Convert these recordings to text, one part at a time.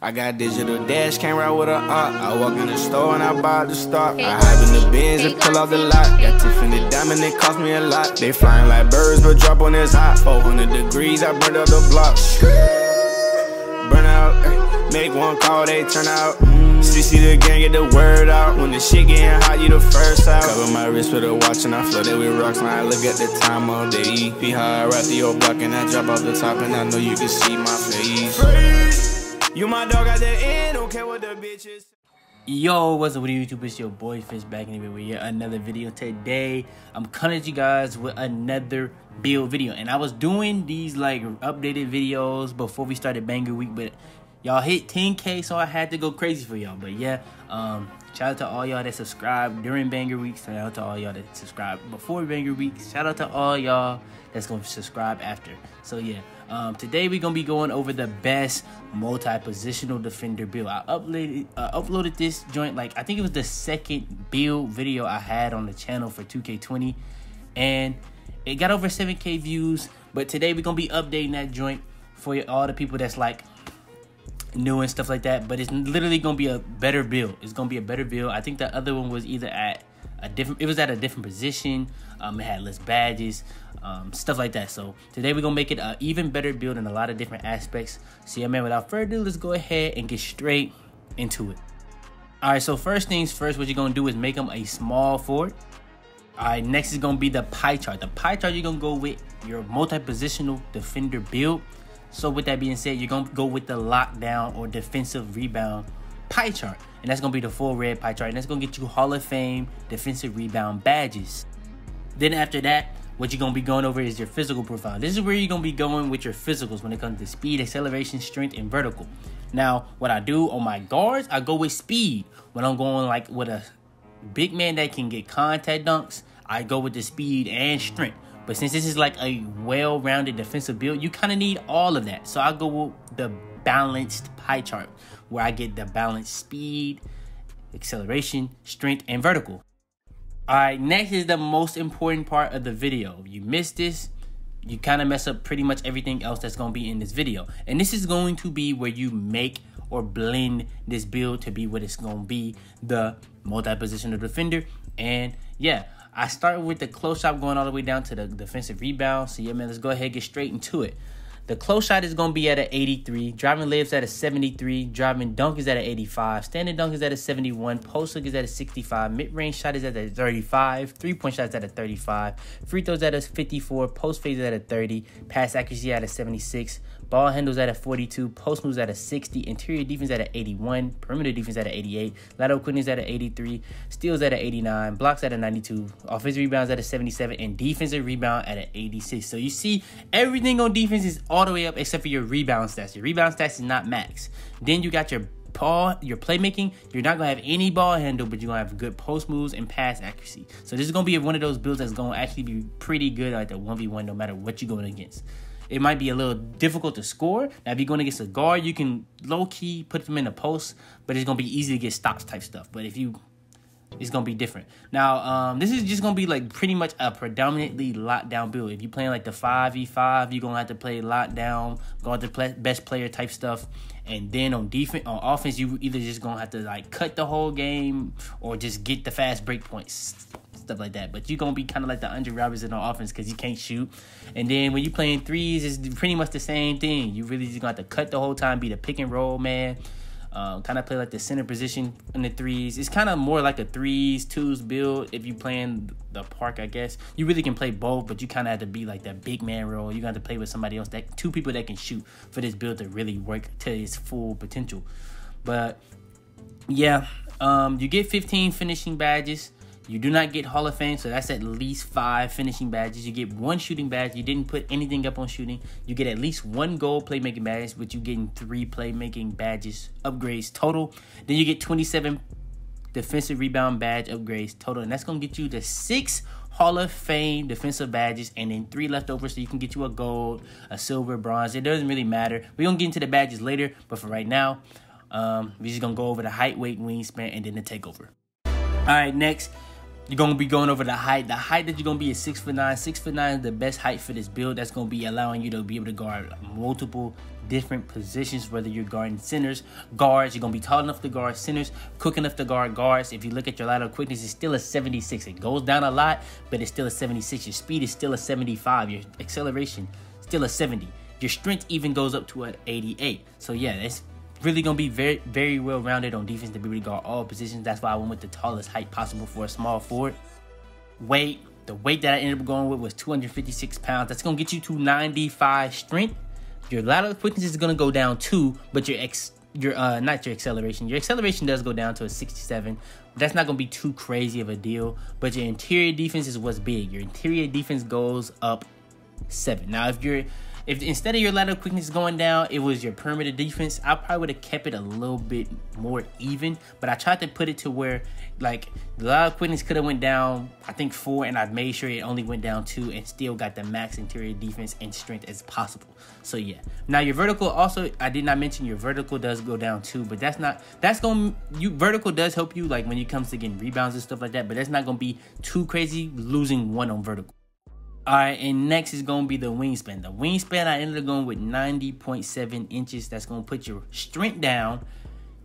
I got digital dash, came right with a op. I walk in the store and I buy the stock. I hide in the bins and pull off the lot. Got Tiffany diamond, it cost me a lot. They flying like birds, but drop on this hot. 400 degrees, I burned up the block. Burn out, make one call, they turn out. CC the gang, get the word out. When the shit getting hot, you the first out. Cover my wrist with a watch and I flood it with rocks. Now I look at the time all day. EP high, right through your block and I drop off the top and I know you can see my face. You my dog at the end, don't care what the bitch is. Yo, what's up with YouTube? It's your boy Fitz back in here with yet another video. Today, I'm coming at you guys with another build video. And I was doing these like updated videos before we started Banger Week, but y'all hit 10K, so I had to go crazy for y'all. But yeah, shout out to all y'all that subscribed during Banger Week. Shout out to all y'all that subscribed before Banger Week. Shout out to all y'all that's gonna subscribe after. So yeah, today we're gonna be going over the best multi-positional defender build. I uploaded this joint, like I think it was the second build video I had on the channel for 2K20, and it got over 7K views. But today we're gonna be updating that joint for all the people that's like new and stuff like that. But it's literally gonna be a better build. It's gonna be a better build. I think the other one was either at a different, it was at a different position. It had less badges, stuff like that. So today we're gonna make it an even better build in a lot of different aspects. So yeah, man, without further ado, let's go ahead and get straight into it. All right, so first things first, what you're gonna do is make them a small forward. All right, next is gonna be the pie chart. The pie chart, you're gonna go with your multi-positional defender build. So with that being said, you're gonna go with the lockdown or defensive rebound pie chart. And that's gonna be the full red pie chart. And that's gonna get you Hall of Fame defensive rebound badges. Then after that, what you're gonna be going over is your physical profile. This is where you're gonna be going with your physicals when it comes to speed, acceleration, strength, and vertical. Now, what I do on my guards, I go with speed. When I'm going like with a big man that can get contact dunks, I go with the speed and strength. But since this is like a well-rounded defensive build, you kind of need all of that. So I go with the balanced pie chart, where I get the balanced speed, acceleration, strength, and vertical. All right, next is the most important part of the video. If you miss this, you kind of mess up pretty much everything else that's going to be in this video. And this is going to be where you make or blend this build to be what it's going to be, the multi-positional defender. And yeah, I start with the close shot going all the way down to the defensive rebound. So yeah, man, let's go ahead and get straight into it. The close shot is going to be at an 83. Driving layups at a 73. Driving dunk is at an 85. Standing dunk is at a 71. Post hook is at a 65. Mid-range shot is at a 35. Three-point shot is at a 35. Free throws at a 54. Post fade is at a 30. Pass accuracy at a 76. Ball handles at a 42. Post moves at a 60. Interior defense at an 81. Perimeter defense at an 88. Lateral quickness is at an 83. Steals at an 89. Blocks at a 92. Offensive rebounds at a 77. And defensive rebound at an 86. So you see, everything on defense is all the way up except for your rebound stats. Your rebound stats is not max. Then you got your playmaking. You're not gonna have any ball handle, but you're gonna have good post moves and pass accuracy. So this is gonna be one of those builds that's gonna actually be pretty good at the 1v1 no matter what you're going against. It might be a little difficult to score. Now, if you're going against a guard, you can low-key put them in the post, but it's going to be easy to get stops type stuff. But if you, it's going to be different. Now, this is just going to be like pretty much a predominantly lockdown build. If you're playing like the 5v5, you're going to have to play lockdown, guard the best player type stuff. And then on defense, on offense, you either just going to have to like cut the whole game or just get the fast break points, stuff like that. But you're going to be kind of like the Andre Robertson on offense because you can't shoot. And then when you're playing threes, it's pretty much the same thing. You really just going to have to cut the whole time, be the pick and roll man. Kind of play like the center position in the threes. It's kind of more like a 3s-2s build if you're playing the park, I guess. You really can play both, but you kind of have to be like that big man role. You're going to have to play with somebody else, two people that can shoot for this build to really work to its full potential. But yeah, you get 15 finishing badges. You do not get Hall of Fame, so that's at least 5 finishing badges. You get 1 shooting badge. You didn't put anything up on shooting. You get at least 1 gold playmaking badge, which you getting 3 playmaking badges upgrades total. Then you get 27 defensive rebound badge upgrades total, and that's going to get you the 6 Hall of Fame defensive badges and then 3 left over, so you can get you a gold, a silver, bronze. It doesn't really matter. We're going to get into the badges later, but for right now, we're just going to go over the height, weight, wingspan, and then the takeover. All right, next, you're going to be going over the height. The height that you're going to be is 6'9". 6'9" is the best height for this build. That's going to be allowing you to be able to guard multiple different positions, whether you're guarding centers, guards. You're going to be tall enough to guard centers, quick enough to guard guards. If you look at your lateral quickness, it's still a 76. It goes down a lot, but it's still a 76. Your speed is still a 75. Your acceleration, still a 70. Your strength even goes up to an 88. So yeah, it's really going to be very, very well-rounded on defense to be able to guard all positions. That's why I went with the tallest height possible for a small forward. Weight. The weight that I ended up going with was 256 pounds. That's going to get you to 95 strength. Your lateral quickness is going to go down too, but not your acceleration. Your acceleration does go down to a 67. That's not going to be too crazy of a deal, but your interior defense is what's big. Your interior defense goes up 7. Now, if instead of your lateral quickness going down, it was your perimeter defense, I probably would have kept it a little bit more even, but I tried to put it to where, like, the lateral quickness could have went down, I think 4, and I made sure it only went down 2 and still got the max interior defense and strength as possible. So yeah. Now your vertical also, I did not mention your vertical does go down too, but vertical does help you, like, when it comes to getting rebounds and stuff like that, but that's not going to be too crazy losing 1 on vertical. All right, and next is going to be the wingspan. The wingspan, I ended up going with 90.7 inches. That's going to put your strength down,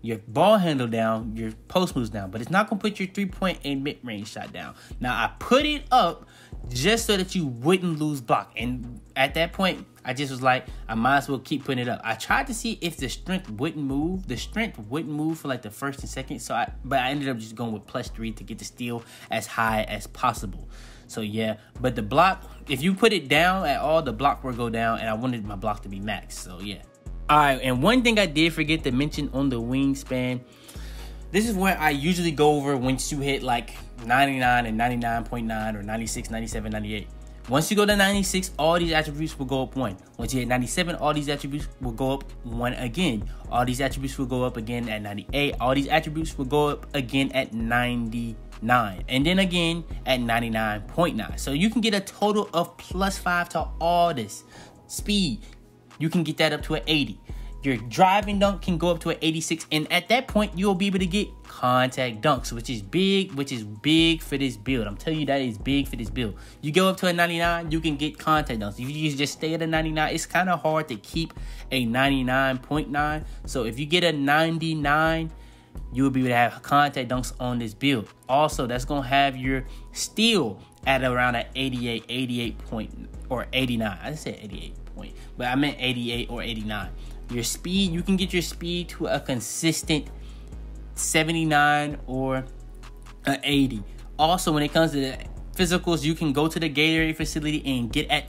your ball handle down, your post moves down. But it's not going to put your three-point and mid-range shot down. Now, I put it up just so that you wouldn't lose block. And at that point, I just was like, I might as well keep putting it up. I tried to see if the strength wouldn't move. The strength wouldn't move for like the first and second. But I ended up just going with +3 to get the steal as high as possible. So yeah, but the block, if you put it down at all, the block will go down, and I wanted my block to be max. So yeah. All right, and one thing I did forget to mention on the wingspan, this is where I usually go over once you hit like 99 and 99.9 or 96, 97, 98. Once you go to 96, all these attributes will go up 1. Once you hit 97, all these attributes will go up 1 again. All these attributes will go up again at 98. All these attributes will go up again at 99. And then again at 99.9. So you can get a total of +5 to all this. Speed, you can get that up to an 80. Your driving dunk can go up to an 86, and at that point you'll be able to get contact dunks, which is big for this build. I'm telling you, that is big for this build. You go up to a 99, you can get contact dunks. If you just stay at a 99, it's kind of hard to keep a 99.9. So if you get a 99, you will be able to have contact dunks on this build. Also, that's going to have your steal at around an 88 point, or 89. I said 88 point, but I meant 88 or 89. Your speed, you can get your speed to a consistent 79 or an 80. Also, when it comes to the physicals, you can go to the Gatorade facility and get at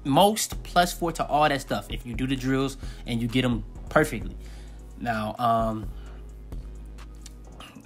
most +4 to all that stuff if you do the drills and you get them perfectly. Now,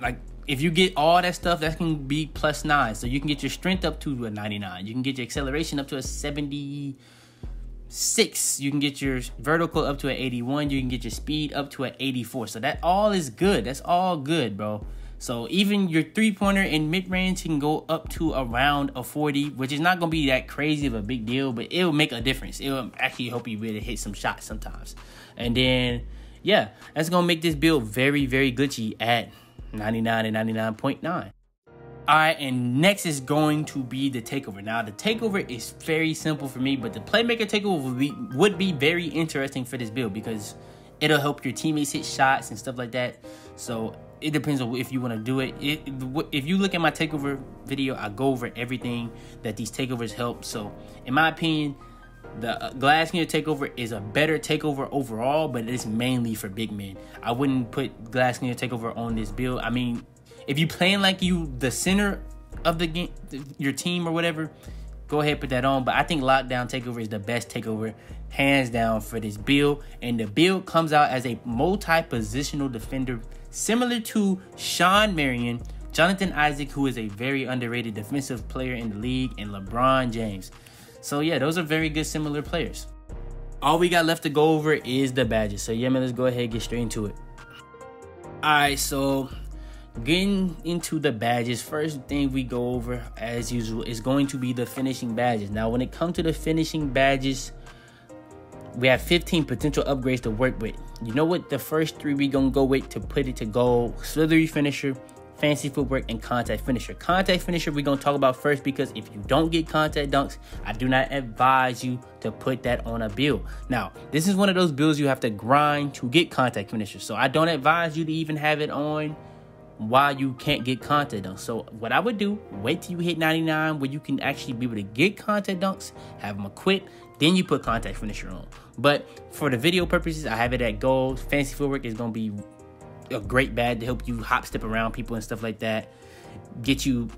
like, if you get all that stuff, that can be +9. So you can get your strength up to a 99. You can get your acceleration up to a 76. You can get your vertical up to an 81. You can get your speed up to an 84. So that all is good. That's all good, bro. So even your three-pointer and mid-range can go up to around a 40, which is not going to be that crazy of a big deal, but it will make a difference. It will actually help you really hit some shots sometimes. And then, yeah, that's going to make this build very, very glitchy at 99 and 99.9. Alright, and next is going to be the Takeover. Now, the Takeover is very simple for me, but the Playmaker Takeover would be very interesting for this build because it'll help your teammates hit shots and stuff like that. So it depends on if you want to do it. If you look at my Takeover video, I go over everything that these Takeovers help. So in my opinion, the Glass Cleaner Takeover is a better Takeover overall, but it's mainly for big men. I wouldn't put Glass Cleaner Takeover on this build. I mean, if you playing like you the center of the game, your team or whatever, go ahead, put that on. But I think Lockdown Takeover is the best Takeover, hands down, for this build. And the build comes out as a multi-positional defender, similar to Sean Marion, Jonathan Isaac, who is a very underrated defensive player in the league, and LeBron James. So yeah, those are very good similar players. All we got left to go over is the badges. So yeah, man, let's go ahead and get straight into it. Alright, so getting into the badges, first thing we go over, as usual, is going to be the finishing badges. Now, when it comes to the finishing badges, we have 15 potential upgrades to work with. You know what? The first 3 we gonna go with to put it to goal: Slithery Finisher, fancy footwork, and contact finisher. Contact finisher we're going to talk about first, because if you don't get contact dunks, I do not advise you to put that on a build. Now, this is one of those builds you have to grind to get contact finisher, so I don't advise you to even have it on while you can't get contact dunks. So what I would do, wait till you hit 99 where you can actually be able to get contact dunks, have them equipped, then you put contact finisher on. But for the video purposes, I have it at gold. Fancy footwork is going to be a great badge to help you hop step around people and stuff like that, get you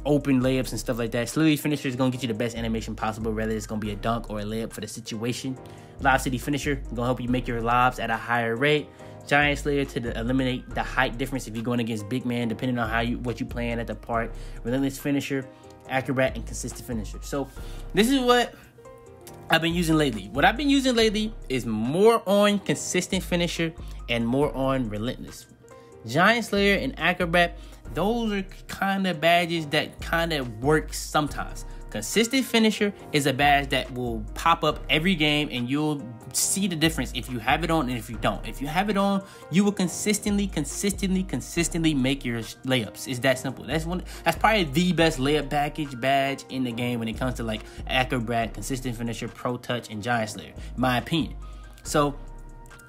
open layups and stuff like that. Slowly finisher is going to get you the best animation possible, whether it's going to be a dunk or a layup for the situation. Lob city finisher going to help you make your lobs at a higher rate. Giant Slayer to eliminate the height difference if you're going against big man, depending on what you playing at the part. Relentless finisher, acrobat, and consistent finisher. So this is what I've been using lately. What I've been using lately is more on consistent finisher and more on relentless. Giant Slayer and acrobat, those are kind of badges that kind of work sometimes. Consistent finisher is a badge that will pop up every game, and you'll see the difference if you have it on and if you don't. If you have it on, you will consistently make your layups. It's that simple. That's probably the best layup package badge in the game when it comes to like acrobat, consistent finisher, pro touch, and giant slayer, in my opinion. So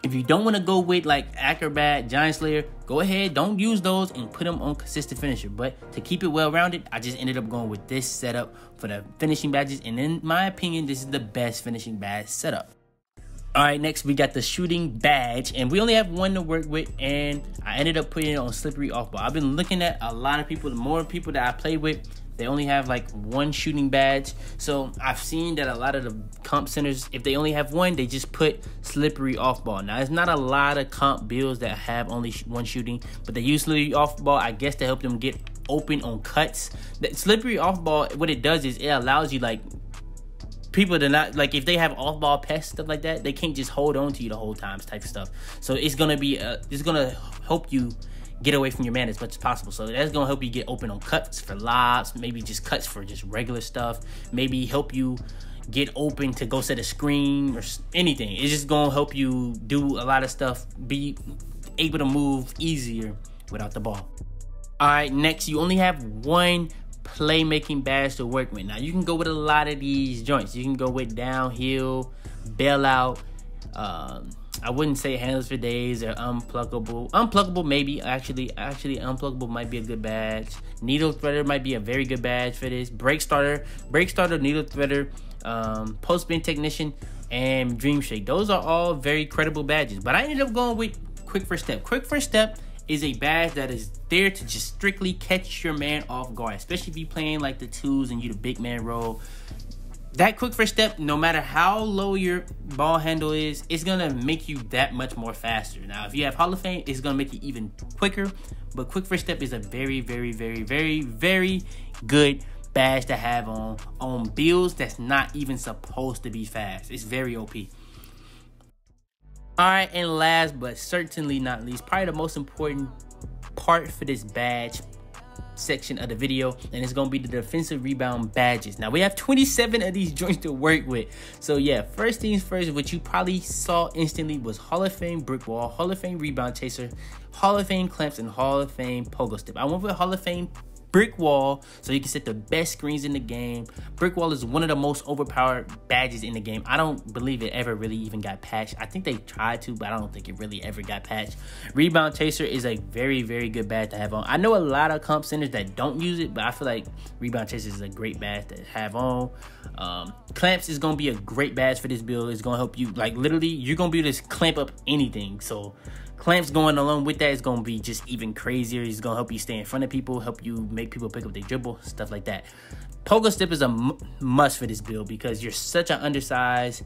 if you don't want to go with like acrobat, giant slayer, go ahead, don't use those and put them on consistent finisher. But to keep it well-rounded, I just ended up going with this setup for the finishing badges. And in my opinion, this is the best finishing badge setup. All right, next we got the shooting badge, and we only have one to work with, and I ended up putting it on slippery off ball. I've been looking at a lot of people, the more people that I play with, they only have like one shooting badge. So I've seen that a lot of the comp centers, if they only have one, they just put slippery off ball. Now, it's not a lot of comp builds that have only one shooting, but they use slippery off ball, I guess, to help them get open on cuts. That slippery off ball, what it does is it allows you like people to not, like, if they have off ball pests, stuff like that, they can't just hold on to you the whole time type of stuff. So it's gonna be it's gonna help you get away from your man as much as possible. So that's gonna help you get open on cuts for lobs, maybe just cuts for just regular stuff, maybe help you get open to go set a screen or anything. It's just gonna help you do a lot of stuff, be able to move easier without the ball. All right, next, you only have one playmaking badge to work with. Now, you can go with a lot of these joints. You can go with downhill, bailout, I wouldn't say handles for days or unpluggable. Unpluggable maybe, actually unpluggable might be a good badge. Needle threader might be a very good badge for this. Break starter, needle threader, post spin technician, and dream shake. Those are all very credible badges. But I ended up going with quick first step. Quick first step is a badge that is there to just strictly catch your man off guard, especially if you're playing like the twos and you the big man role. That quick first step, no matter how low your ball handle is, it's going to make you that much more faster. Now, if you have Hall of Fame, it's going to make you even quicker. But quick first step is a very, very, very, very, very good badge to have on builds that's not even supposed to be fast. It's very OP. All right, and last but certainly not least, probably the most important part for this badge section of the video, and it's gonna be the defensive rebound badges. Now, we have 27 of these joints to work with. So yeah, first things first, what you probably saw instantly was Hall of Fame brick wall, Hall of Fame rebound chaser, Hall of Fame clamps, and Hall of Fame pogo step. I went with Hall of Fame brick wall so you can set the best screens in the game. Brick wall is one of the most overpowered badges in the game. I don't believe it ever really even got patched. I think they tried to, but I don't think it really ever got patched. Rebound chaser is a very, very good badge to have on. I know a lot of comp centers that don't use it, but I feel like rebound chaser is a great badge to have on. Clamps is gonna be a great badge for this build. It's gonna help you, like, literally you're gonna be able to clamp up anything. So clamps going along with that is going to be just even crazier. It's going to help you stay in front of people, help you make people pick up their dribble, stuff like that. Pogo step is a must for this build because you're such an undersized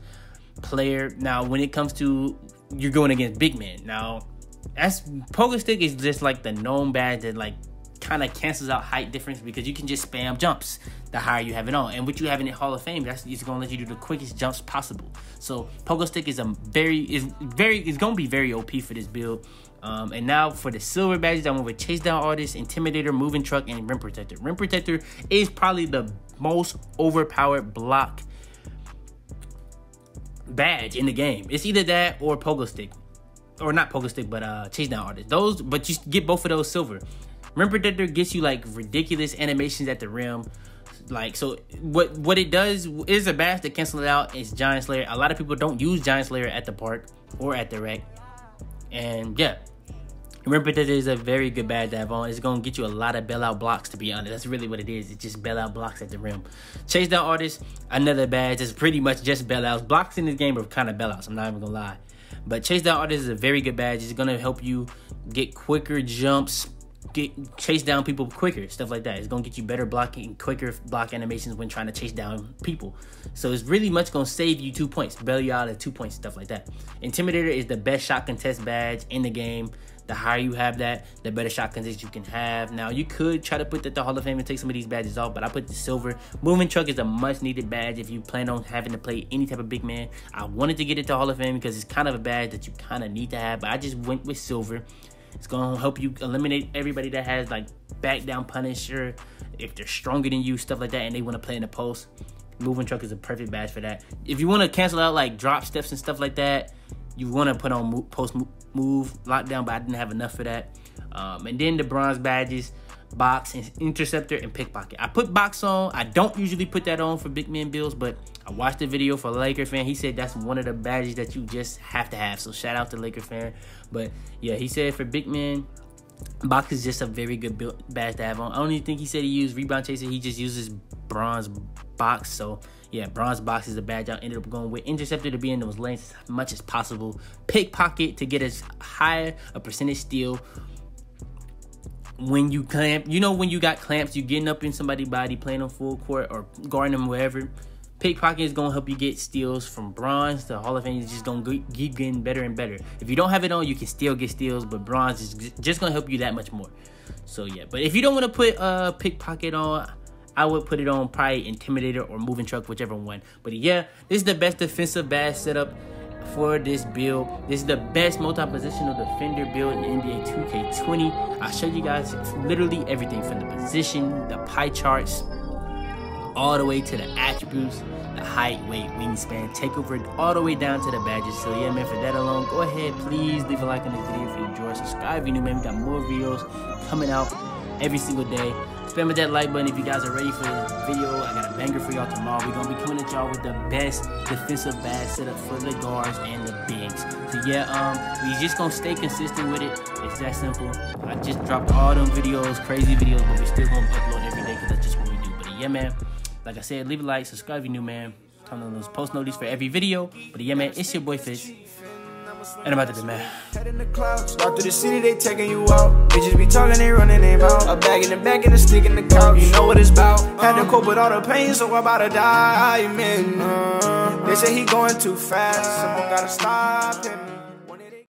player. Now, when it comes to you're going against big men, now that's pogo stick is just like the known badge that like kind of cancels out height difference because you can just spam jumps the higher you have it on. And what you have in the Hall of Fame, that's it's gonna let you do the quickest jumps possible. So pogo stick is it's gonna be very OP for this build. And now for the silver badges, I went with Chase Down Artist, Intimidator, Moving Truck, and Rim Protector. Rim Protector is probably the most overpowered block badge in the game. It's either that or pogo stick, or not pogo stick, but Chase Down Artist. Those, but you get both of those silver. Rim Protector gets you like ridiculous animations at the rim. Like, so what it does is a badge to cancel it out. It's Giant Slayer. A lot of people don't use Giant Slayer at the park or at the rec. And yeah, Rim Protector is a very good badge to have on. It's going to get you a lot of bailout blocks, to be honest. That's really what it is. It's just bailout blocks at the rim. Chase Down Artist, another badge. It's pretty much just bailouts. Blocks in this game are kind of bailouts. I'm not even going to lie. But Chase Down Artist is a very good badge. It's going to help you get quicker jumps, chase down people quicker, stuff like that. It's going to get you better blocking, quicker block animations when trying to chase down people. So it's really much going to save you 2 points, bail you out at 2 points, stuff like that. Intimidator is the best shot contest badge in the game. The higher you have that, the better shot contest you can have. Now, you could try to put that to Hall of Fame and take some of these badges off, but I put the silver. Moving Truck is a much-needed badge if you plan on having to play any type of big man. I wanted to get it to Hall of Fame because it's kind of a badge that you kind of need to have, but I just went with silver. It's going to help you eliminate everybody that has, like, back down Punisher, if they're stronger than you, stuff like that, and they want to play in the post. Moving Truck is a perfect badge for that. If you want to cancel out, like, drop steps and stuff like that, you want to put on post move lockdown, but I didn't have enough for that. And then the bronze badges, box, and interceptor, and pickpocket. I put box on. I don't usually put that on for big man builds, but I watched the video for a Laker fan. He said that's one of the badges that you just have to have. So shout out to Laker fan. But yeah, he said for big man, box is just a very good badge to have on. I don't even think he said he used rebound chaser. He just uses bronze box. So yeah, bronze box is the badge I ended up going with. Interceptor to be in those lanes as much as possible. Pickpocket to get as high a percentage steal. When you clamp, you know, when you got clamps, you getting up in somebody's body, playing on full court or guarding them wherever. Pickpocket is going to help you get steals from bronze to Hall of Fame. It's just going to keep getting better and better. If you don't have it on, you can still get steals, but bronze is just going to help you that much more. So yeah, but if you don't want to put pickpocket on, I would put it on probably Intimidator or Moving Truck, whichever one. But yeah, this is the best defensive badge setup for this build. This is the best multi-positional defender build in NBA 2K20. I'll show you guys literally everything from the position, the pie charts, all the way to the attributes, the height, weight, wingspan, takeover, all the way down to the badges. So yeah, man, for that alone, go ahead, please leave a like on this video if you enjoyed. Subscribe if you're new, man. We got more videos coming out every single day. Spam that like button if you guys are ready for this video. I got a banger for y'all tomorrow. We're gonna be coming at y'all with the best defensive badge setup for the guards and the bigs. So yeah, we just gonna stay consistent with it. It's that simple. I just dropped all them videos, crazy videos, but we still gonna upload every day because that's just what we do. But yeah, man, like I said, leave a like, subscribe if you're new, man. Turn on those post notices for every video. But yeah, man, it's your boy Fitz. And I'm about to be man. Head in the clouds, walk through the city, they taking you out. Bitches be talking, they running their mouth. A bag in the back and a stick in the couch. You know what it's about. Had to cope with all the pain, so I'm about to die, man. They say he going too fast, someone gotta stop.